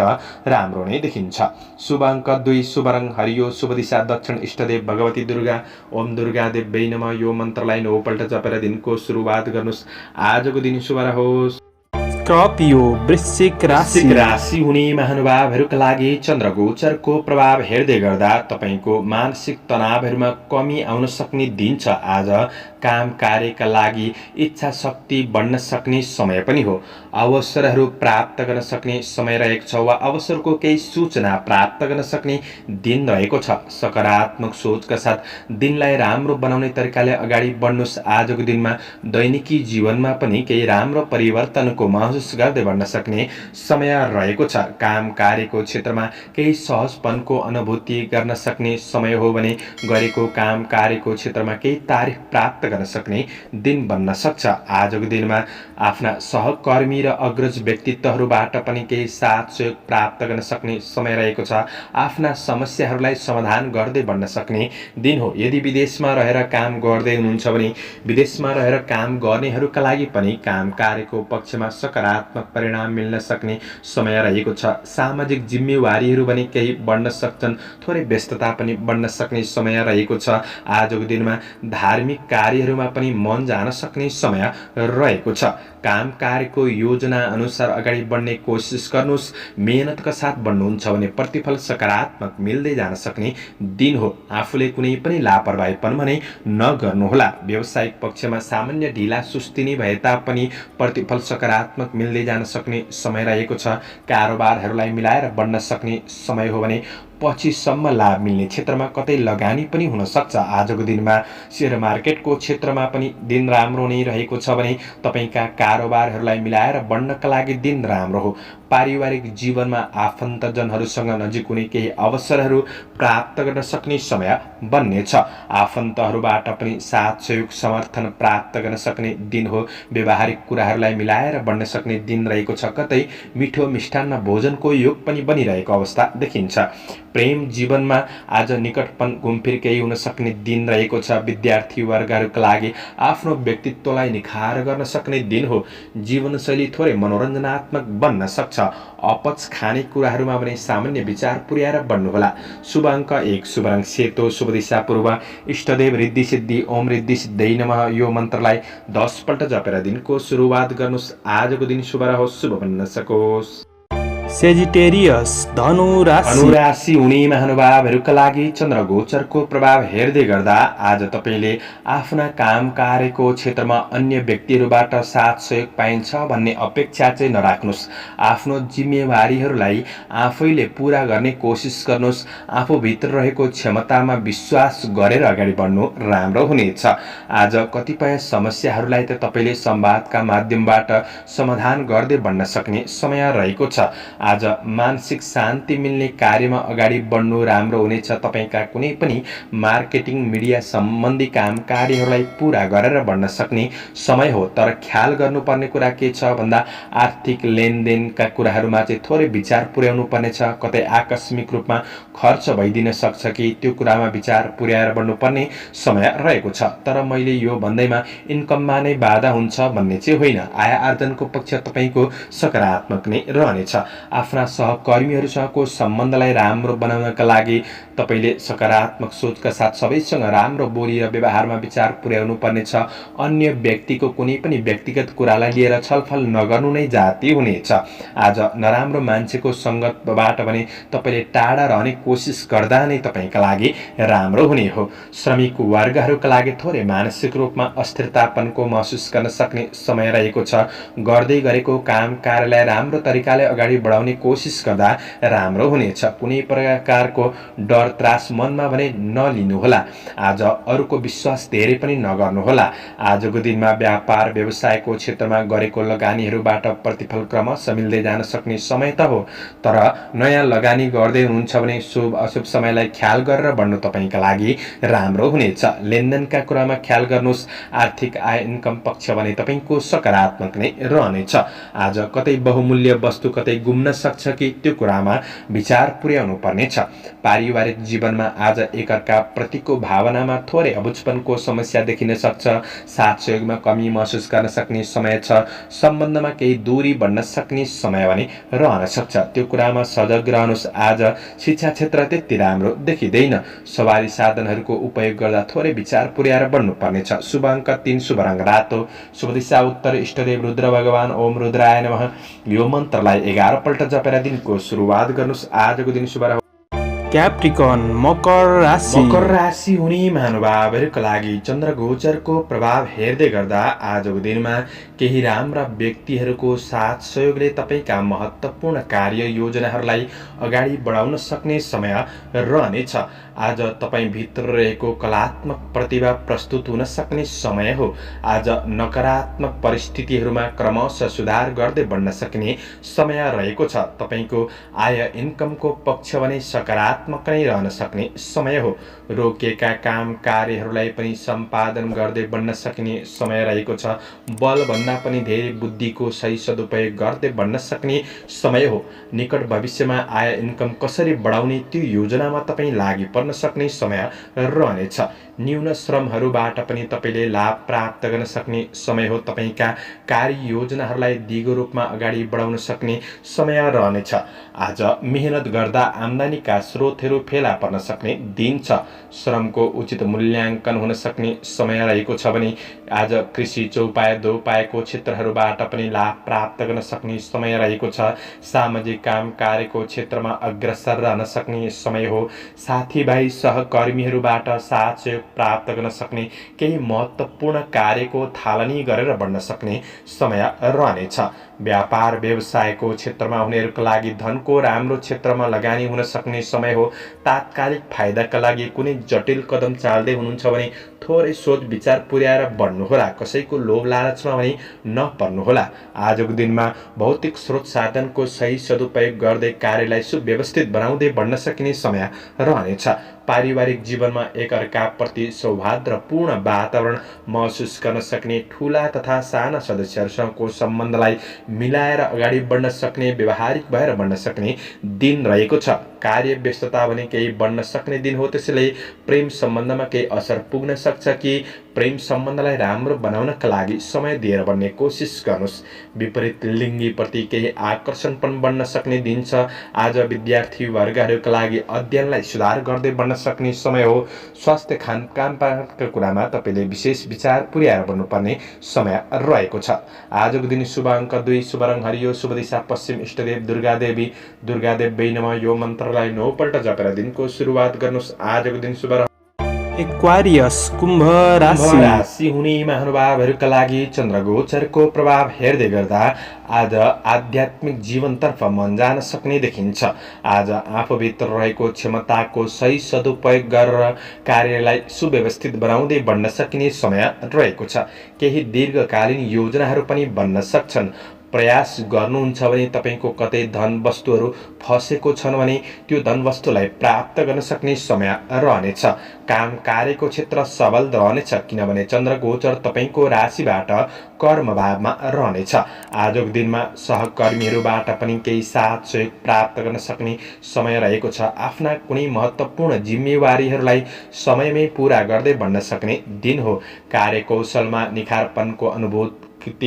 राम्रो नै देखिन्छ। शुभ अङ्क 2, शुभ रङ हरियो, शुभ दिशा दक्षिण, इष्टदेव भगवती दुर्गा। ओम दुर्गा देव्यै नमः। यो मन्त्रलाई 9 पल्ट जपेर दिनको सुरुवात गर्नुहोस्। आजको दिन शुभ रहोस्।
स्कर्पियो वृश्चिक
राशि हुने महानुभावहरूका लागि चन्द्रगोचरको प्रभाव हेर्दै गर्दा तपाईँको मानसिक तनावहरूमा कमी आउन सक्ने दिन छ। आज काम कार्यका लागि इच्छा शक्ति बढ्न सक्ने समय पनि हो। अवसरहरू प्राप्त गर्न सक्ने समय रहेको छ वा अवसरको केही सूचना प्राप्त गर्न सक्ने दिन रहेको छ। सकारात्मक सोचका साथ दिनलाई राम्रो बनाउने तरिकाले अगाडि बढ्नुहोस्। आजको दिनमा दैनिकी जीवनमा पनि केही राम्रो परिवर्तनको महसुस गर्दै बढ्न सक्ने समय रहेको छ। काम कार्यको क्षेत्रमा केही सहजपनको अनुभूति गर्न सक्ने समय हो भने गरेको काम कार्यको क्षेत्रमा केही तारिफ प्राप्त गर्न सक्ने दिन बन्न सक्छ। आजको दिनमा आफ्ना सहकर्मी र अग्रज व्यक्तित्वहरूबाट पनि केही साथ सहयोग प्राप्त गर्न सक्ने समय रहेको छ। आफ्ना समस्याहरूलाई समाधान गर्दै बढ्न सक्ने दिन हो। यदि विदेशमा रहेर काम गर्दै हुनुहुन्छ भने विदेशमा रहेर काम गर्नेहरूका लागि पनि काम कार्यको पक्षमा सकारात्मक परिणाम मिल्न सक्ने समय रहेको छ। सामाजिक जिम्मेवारीहरू पनि केही बढ्न सक्छन्। थोरै व्यस्तता पनि बढ्न सक्ने समय रहेको छ। आजको दिनमा धार्मिक कार्यहरूमा पनि मन जान सक्ने समय रहेको छ। काम कार्यको योजना अनुसार अगाडि बढ्ने कोसिस गर्नुहोस्। मेहनतका साथ बढ्नुहुन्छ भने प्रतिफल सकारात्मक मिल्दै जान सक्ने दिन हो। आफूले कुनै पनि लापरवाहीपन भने नगर्नुहोला। व्यावसायिक पक्षमा सामान्य ढिला सुस्ती नै भए तापनि प्रतिफल सकारात्मक मिल्दै जान सक्ने समय रहेको छ। कारोबारहरूलाई मिलाएर बढ्न सक्ने समय हो भने पछिसम्म लाभ मिल्ने क्षेत्रमा कतै लगानी पनि हुन सक्छ। आजको दिनमा शेयर मार्केटको क्षेत्रमा पनि दिन राम्रो नै रहेको छ भने तपाईँका कारोबारहरूलाई मिलाएर बढ्नका लागि दिन राम्रो हो। पारिवारिक जीवनमा आफन्तजनहरूसँग नजिक हुने केही अवसरहरू प्राप्त गर्न सक्ने समय बन्नेछ। आफन्तहरूबाट पनि साथ सहयोग समर्थन प्राप्त गर्न सक्ने दिन हो। व्यावहारिक कुराहरूलाई मिलाएर बढ्न सक्ने दिन रहेको छ। कतै मिठो मिष्टान्न भोजनको योग पनि बनिरहेको अवस्था देखिन्छ। प्रेम जीवनमा आज निकटपन घुमफिर केही हुन सक्ने दिन रहेको छ। विद्यार्थी वर्गहरूका लागि आफ्नो व्यक्तित्वलाई निखार गर्न सक्ने दिन हो। जीवनशैली थोरै मनोरञ्जनात्मक बन्न सक्छ। अपच खाने कुराहरूमा पनि सामान्य विचार पुर्याएर बढ्नुहोला। शुभ अङ्क 1, शुभ रङ सेतो, शुभ दिशा पूर्व, इष्टदेव रिद्धि सिद्धि। ओम रिद्धि सिद्धै नमः। यो मन्त्रलाई 10 पल्ट जपेर दिनको सुरुवात गर्नुहोस्। आजको दिन शुभ रहोस्, शुभ बन्न सकोस्।
सेजिटेरियस धनु राशि
अनुराशि हुने महानुभावहरूका लागि चन्द्र गोचरको प्रभाव हेर्दै गर्दा आज तपाईँले आफ्ना काम कार्यको क्षेत्रमा अन्य व्यक्तिहरूबाट साथ सहयोग पाइन्छ भन्ने अपेक्षा चाहिँ नराख्नुहोस्। आफ्नो जिम्मेवारीहरूलाई आफैले पूरा गर्ने कोसिस गर्नुहोस्। आफूभित्र रहेको क्षमतामा विश्वास गरेर अगाडि बढ्नु राम्रो हुनेछ। आज कतिपय समस्याहरूलाई त तपाईँले संवादका माध्यमबाट समाधान गर्दै बढ्न सक्ने समय रहेको छ। आज मानसिक शान्ति मिल्ने कार्यमा अगाडि बढ्नु राम्रो हुनेछ। तपाईका कुनै पनि मार्केटिङ मिडिया सम्बन्धी काम कार्यहरूलाई पूरा गरेर बढ्न सक्ने समय हो। तर ख्याल गर्नुपर्ने कुरा के छ भन्दा आर्थिक लेनदेनका कुराहरूमा चाहिँ थोरै विचार पुर्याउनु पर्नेछ। कतै आकस्मिक रूपमा खर्च भइदिन सक्छ कि त्यो कुरामा विचार पुर्याएर बढ्नुपर्ने समय रहेको छ। तर मैले यो भन्दैमा इन्कममा नै बाधा हुन्छ भन्ने चाहिँ होइन। आय आर्जनको पक्ष तपाईको सकारात्मक नै रहनेछ। आफ्ना सहकर्मीहरूसँगको सम्बन्धलाई राम्रो बनाउनका लागि तपाईले सकारात्मक सोचका साथ सबैसँग राम्रो बोली र व्यवहारमा विचार पुर्याउनु पर्नेछ। अन्य व्यक्तिको कुनै पनि व्यक्तिगत कुरालाई लिएर छलफल नगर्नु नै जाति हुनेछ। आज नराम्रो मान्छेको सङ्गतबाट भने तपाईले टाढा रहने कोसिस गर्दा नै तपाईका लागि राम्रो हुने हो। श्रमिक वर्गहरूका लागि थोरै मानसिक रूपमा अस्थिरतापनको महसुस गर्न सक्ने समय रहेको छ। गर्दै गरेको काम कार्यलाई राम्रो तरिकाले अगाडि बढाउने कोसिस गर्दा राम्रो हुनेछ। कुनै प्रकारको डर त्रास मनमा भने नलिनुहोला। आज अरूको विश्वास धेरै पनि नगर्नुहोला। आजको दिनमा व्यापार व्यवसायको क्षेत्रमा गरेको लगानीहरूबाट प्रतिफल क्रमशः मिल्दै जान सक्ने समय त हो। तर नयाँ लगानी गर्दै हुनुहुन्छ भने शुभ अशुभ समयलाई ख्याल गरेर बढ्नु तपाईका लागि राम्रो हुनेछ। लेनदेनका कुरामा ख्याल गर्नुहोस्। आर्थिक आय इन्कम पक्ष भने तपाईको सकारात्मक नै रहनेछ। आज कतै बहुमूल्य वस्तु कतै गुम्न सक्छ कि त्यो कुरामा विचार पुर्याउनु पर्नेछ। पारिवारिक जीवनमा आज एकअर्का प्रतिको भावनामा थोरै अबुझपनको समस्या देखिन सक्छ। साथ सहयोगमा कमी महसुस गर्न सक्ने समय छ। सम्बन्धमा केही दूरी बढ्न सक्ने समय पनि रहन सक्छ। त्यो कुरामा सजग रहनुहोस्। आज शिक्षा क्षेत्र त्यति राम्रो देखिँदैन। सवारी साधनहरूको उपयोग गर्दा थोरै विचार पुर्याएर बढ्नु पर्नेछ। शुभ अङ्क 3, शुभ रङ रातो, शुभ दिशा उत्तर, इष्टदेव रुद्र भगवान ओम रुद्राय नमः। यो मन्त्रलाई 11 पल्ट जपेर दिनको सुरुवात गर्नुहोस्। आजको दिन शुभ रह्यो।
क्याप्रिकन मकर राशि
मकर राशि हुने महानुभावहरूका लागि चन्द्र गोचरको प्रभाव हेर्दै गर्दा आजको दिनमा केही राम्रा व्यक्तिहरूको साथ सहयोगले तपाईका महत्त्वपूर्ण कार्य योजनाहरूलाई अगाडि बढाउन सक्ने समय रहनेछ। आज तपाईभित्र रहेको कलात्मक प्रतिभा प्रस्तुत हुन सक्ने समय हो। आज नकारात्मक परिस्थितिहरूमा क्रमशः सुधार गर्दै बढ्न सक्ने समय रहेको छ। तपाईको आय इन्कमको पक्ष भने सकारात्मक नै रहन सक्ने समय हो। रोकिएका काम कार्यहरूलाई पनि सम्पादन गर्दै बढ्न सक्ने समय रहेको छ। बलभन्दा पनि धेरै बुद्धिको सही सदुपयोग गर्दै बढ्न सक्ने समय हो। निकट भविष्यमा आय इन्कम कसरी बढाउने त्यो योजनामा तपाईँ लागि पर्न सक्ने समय रहनेछ। न्यून श्रमहरूबाट पनि तपाईले लाभ प्राप्त गर्न सक्ने समय हो। तपाईका कार्य योजनाहरूलाई दिगो रूपमा अगाडि बढाउन सक्ने समय रहनेछ। आज मेहनत गर्दा आम्दानीका स्रोतहरू फेला पर्न सक्ने दिन छ। श्रमको उचित मूल्याङ्कन हुन सक्ने समय रहेको छ भने आज कृषि चौपाया दोपायाको क्षेत्रहरूबाट पनि लाभ प्राप्त गर्न सक्ने समय रहेको छ। सामाजिक काम कार्यको क्षेत्रमा अग्रसर रहन सक्ने समय हो। साथीभाइ सहकर्मीहरूबाट साथ सहयोग प्राप्त गर्न सक्ने केही महत्त्वपूर्ण कार्यको थालनी गरेर बढ्न सक्ने समय रहनेछ। व्यापार व्यवसायको क्षेत्रमा हुनेहरूका लागि धनको राम्रो क्षेत्रमा लगानी हुन सक्ने समय हो। तात्कालिक फाइदाका लागि कुनै जटिल कदम चाल्दै हुनुहुन्छ भने थोरै सोच विचार पुर्याएर बढ्नुहोला। कसैको लोभ लालचमा भने नपर्नुहोला। आजको दिनमा भौतिक स्रोत साधनको सही सदुपयोग गर्दै कार्यलाई सुव्यवस्थित बनाउँदै बढ्न सकिने समय रहनेछ। पारिवारिक जीवनमा एकअर्काप्रति सौहार्दपूर्ण वातावरण महसुस गर्न सक्ने, ठुला तथा साना सदस्यहरूसँगको सम्बन्धलाई मिलाएर अगाडि बढ्न सक्ने, व्यवहारिक भएर बढ्न सक्ने दिन रहेको छ। कार्य व्यस्तता भने केही बढ्न सक्ने दिन हो। त्यसैले प्रेम सम्बन्धमा केही असर पुग्न सक्छ कि प्रेम सम्बन्धलाई राम्रो बनाउनका लागि समय दिएर बन्ने कोसिस गर्नुहोस्। विपरीत लिङ्गीप्रति केही आकर्षण पनि बढ्न सक्ने दिन छ। आज विद्यार्थी वर्गहरूका लागि अध्ययनलाई सुधार गर्दै बढ्न सक्ने समय हो। स्वास्थ्य खानपानका कुरामा तपाईँले विशेष विचार पुर्याएर बन्नुपर्ने समय रहेको छ। आजको दिन शुभ अङ्क 2, शुभ रङ हरियो, शुभ दिशा पश्चिम, इष्टदेव दुर्गादेवी नमः यो मन्त्रलाई 9 पल्ट जपेर दिनको सुरुवात गर्नुहोस्। आजको दिन शुभ
एक्वारियस कुम्भ
राशि हुने महानुभावहरूका लागि चन्द्रगोचरको प्रभाव हेर्दै गर्दा आज आध्यात्मिक जीवनतर्फ मन जान सक्ने देखिन्छ। आज आफूभित्र रहेको क्षमताको सही सदुपयोग गरेर कार्यलाई सुव्यवस्थित बनाउँदै बढ्न सकिने समय रहेको छ। केही दीर्घकालीन योजनाहरू पनि बन्न सक्छन्। प्रयास गर्नुहुन्छ भने तपाईँको कतै धन वस्तुहरू फसेको छन् भने त्यो धन वस्तुलाई प्राप्त गर्न सक्ने समय रहनेछ। काम कार्यको क्षेत्र सबल रहनेछ किनभने चन्द्रगोचर तपाईँको राशिबाट कर्मभावमा रहनेछ। आजको दिनमा सहकर्मीहरूबाट पनि केही साथ सहयोग प्राप्त गर्न सक्ने समय रहेको छ। आफ्ना कुनै महत्त्वपूर्ण जिम्मेवारीहरूलाई समयमै पुरा गर्दै बढ्न सक्ने दिन हो। कार्यकौशलमा निखारपनको अनुभूति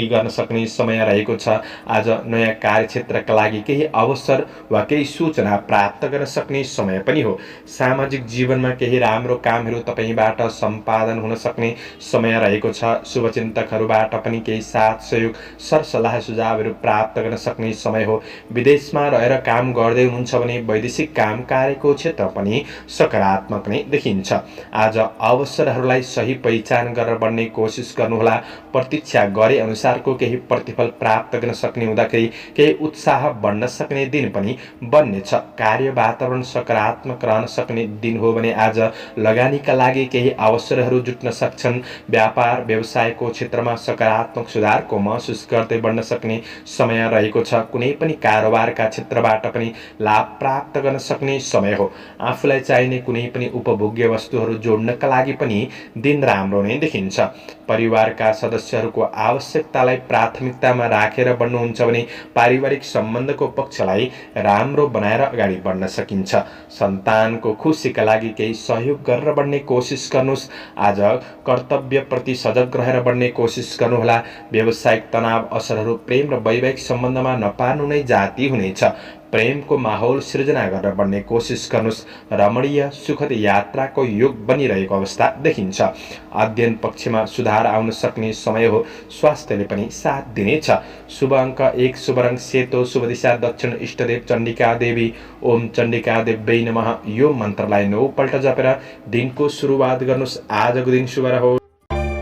गर्न सक्ने समय रहेको छ। आज नयाँ कार्यक्षेत्रका लागि केही अवसर वा केही सूचना प्राप्त गर्न सक्ने समय पनि हो। सामाजिक जीवनमा केही राम्रो कामहरू तपाईँबाट सम्पादन हुन सक्ने समय रहेको छ। शुभचिन्तकहरूबाट पनि केही साथ सहयोग सरसल्लाह सुझावहरू प्राप्त गर्न सक्ने समय हो। विदेशमा रहेर काम गर्दै हुनुहुन्छ भने वैदेशिक काम कार्यको क्षेत्र पनि सकारात्मक नै देखिन्छ। आज अवसरहरूलाई सही पहिचान गरेर बढ्ने कोसिस गर्नुहोला। प्रतीक्षा गरे अनुसारको केही प्रतिफल प्राप्त गर्न सक्ने हुँदाखेरि केही उत्साह बढ्न सक्ने दिन पनि बन्नेछ। कार्य वातावरण सकारात्मक रहन सक्ने दिन हो भने आज लगानीका लागि केही अवसरहरू जुट्न सक्छन्। व्यापार व्यवसायको क्षेत्रमा सकारात्मक सुधारको महसुस गर्दै बढ्न सक्ने समय रहेको छ। कुनै पनि कारोबारका क्षेत्रबाट पनि लाभ प्राप्त गर्न सक्ने समय हो। आफूलाई चाहिने कुनै पनि उपभोग्य वस्तुहरू जोड्नका लागि पनि दिन राम्रो नै देखिन्छ। परिवारका सदस्यहरूको आवश्यकतालाई प्राथमिकतामा राखेर बढ्नुहुन्छ भने पारिवारिक सम्बन्धको पक्षलाई राम्रो बनाएर अगाडि बढ्न सकिन्छ। सन्तानको खुसीका लागि केही सहयोग गरेर बढ्ने कोसिस गर्नुहोस्। आज कर्तव्यप्रति सजग रहेर बढ्ने कोसिस गर्नुहोला। व्यावसायिक तनाव असरहरू प्रेम र वैवाहिक सम्बन्धमा नपार्नु नै जाति हुनेछ। प्रेमको माहौल सृजना गरेर बढ्ने कोसिस गर्नुहोस्। रमणीय सुखद यात्राको योग बनिरहेको अवस्था देखिन्छ। अध्ययन पक्षमा सुधार आउन सक्ने समय हो। स्वास्थ्यले पनि साथ दिनेछ। शुभ अङ्क 1, शुभ रङ सेतो, शुभ दिशा दक्षिण, इष्टदेव चण्डिका देवी ओम चण्डिका देवी नमः यो मन्त्रलाई 9 पल्ट जपेर दिनको सुरुवात गर्नुहोस्। आजको दिन शुभ रहोस्।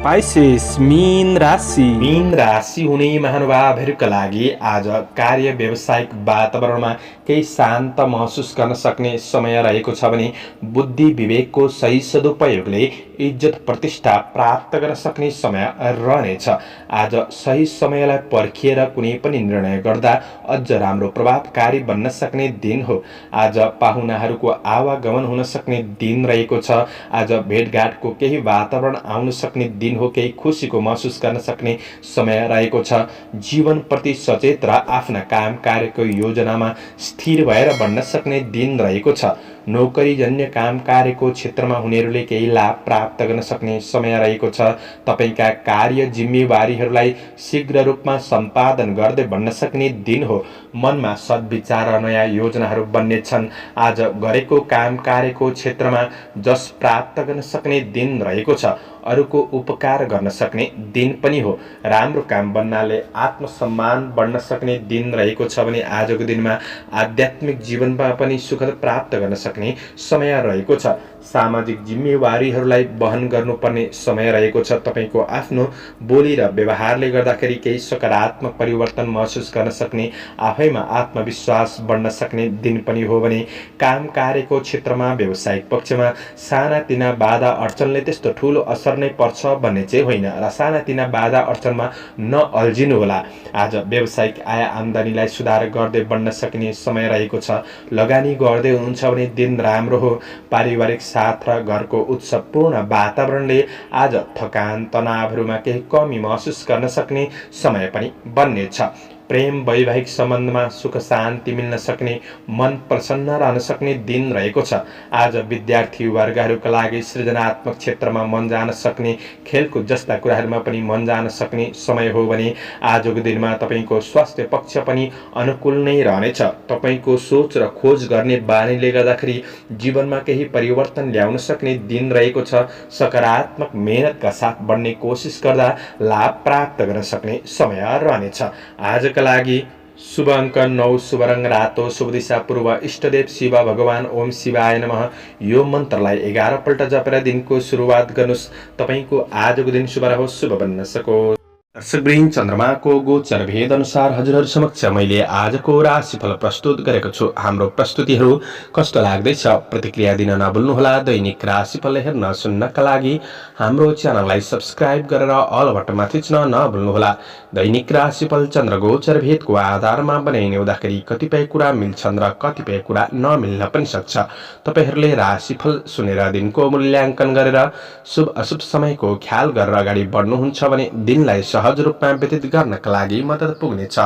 पाइसेस मीन
राशि हुने महानुभावहरूका लागि आज कार्य व्यावसायिक वातावरणमा केही शान्त महसुस गर्न सक्ने समय रहेको छ भने बुद्धि विवेकको सही सदुपयोगले इज्जत प्रतिष्ठा प्राप्त गर्न सक्ने समय रहनेछ। आज सही समयलाई पर्खिएर कुनै पनि निर्णय गर्दा अझ राम्रो प्रभावकारी बन्न सक्ने दिन हो। आज पाहुनाहरूको आवागमन हुन सक्ने दिन रहेको छ। आज भेटघाटको केही वातावरण आउन सक्ने दिन हो। केही खुसीको महसुस गर्न सक्ने समय रहेको छ। जीवनप्रति सचेत र आफ्ना काम कार्यको योजनामा स्थिर भएर बढ्न सक्ने दिन रहेको छ। नोकरीजन्य काम कार्यको क्षेत्रमा हुनेहरूले केही लाभ प्राप्त गर्न सक्ने समय रहेको छ। तपाईका कार्य जिम्मेवारीहरूलाई शीघ्र रूपमा सम्पादन गर्दै बढ्न सक्ने दिन हो। मनमा सद्विचार र नयाँ योजनाहरू बन्नेछन्। आज गरेको काम कार्यको क्षेत्रमा जस प्राप्त गर्न सक्ने दिन रहेको छ। अरूको उपकार गर्न सक्ने दिन पनि हो। राम्रो काम बन्नाले आत्मसम्मान बढ्न सक्ने दिन रहेको छ भने आजको दिनमा आध्यात्मिक जीवनमा पनि सुखद प्राप्त गर्न सक्ने समय रहेको छ। सामाजिक जिम्मेवारीहरूलाई वहन गर्नुपर्ने समय रहेको छ। तपाईको आफ्नो बोली र व्यवहारले गर्दाखेरि केही सकारात्मक परिवर्तन महसुस गर्न सक्ने, आफैमा आत्मविश्वास बढ्न सक्ने दिन पनि हो भने काम कार्यको क्षेत्रमा व्यावसायिक पक्षमा सानातिना बाधा अडचनले त्यस्तो ठूलो असर नै पर्छ भन्ने चाहिँ होइन र सानातिना बाधा अडचनमा नअल्झिनु होला। आज व्यावसायिक आय आम्दानीलाई सुधार गर्दै बढ्न सक्ने समय रहेको छ। लगानी गर्दै हुनुहुन्छ भने दिन राम्रो हो। पारिवारिक साथ र घरको उत्सवपूर्ण वातावरणले आज थकान तनावहरूमा केही कमी महसुस गर्न सक्ने समय पनि बन्नेछ। प्रेम वैवाहिक सम्बन्धमा सुख शान्ति मिल्न सक्ने, मन प्रसन्न रहन सक्ने दिन रहेको छ। आज विद्यार्थी वर्गहरूका लागि सृजनात्मक क्षेत्रमा मन जान सक्ने, खेलकुद जस्ता कुराहरूमा पनि मन जान सक्ने समय हो भने आजको दिनमा तपाईँको स्वास्थ्य पक्ष पनि अनुकूल नै रहनेछ। तपाईँको सोच र खोज गर्ने बानीले गर्दाखेरि जीवनमा केही परिवर्तन ल्याउन सक्ने दिन रहेको छ। सकारात्मक मेहनतका साथ बढ्ने कोसिस गर्दा लाभ प्राप्त गर्न सक्ने समय रहनेछ। आजका लागि शुभ अङ्क 9, शुभ रङ रातो, शुभ दिशा पूर्व, इष्टदेव शिव भगवान ओम शिवाय नमः। यो मन्त्रलाई 11 पल्ट जपेर दिनको सुरुवात गर्नुहोस्। तपाईँको आजको दिन शुभ रहोस्, शुभ बन्न सकोस्। दर्शकवृन्द, चन्द्रमाको गोचर भेद अनुसार हजुरहरू समक्ष मैले आजको राशिफल प्रस्तुत गरेको छु। हाम्रो प्रस्तुतिहरू कस्तो लाग्दैछ प्रतिक्रिया दिन नभुल्नुहोला। दैनिक राशिफल हेर्न सुन्नका लागि हाम्रो च्यानललाई सब्स्क्राइब गरेर अल बटनमा थिच्न नभुल्नुहोला। दैनिक राशिफल चन्द्र गोचर भेदको आधारमा बनाइने हुँदाखेरि कतिपय कुरा मिल्छन् र कतिपय कुरा नमिल्न पनि सक्छ। तपाईँहरूले राशिफल सुनेर दिनको मूल्याङ्कन गरेर शुभ अशुभ समयको ख्याल गरेर अगाडि बढ्नुहुन्छ भने दिनलाई सहज रूपमा व्यतीत गर्नका लागि मद्दत पुग्नेछ।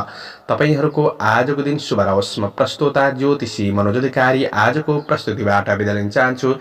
तपाईहरूको आजको दिन शुभ रहोस्। म प्रस्तोता ज्योतिषी मनोज अधिकारी आजको प्रस्तुतिबाट बिदा लिन चाहन्छु।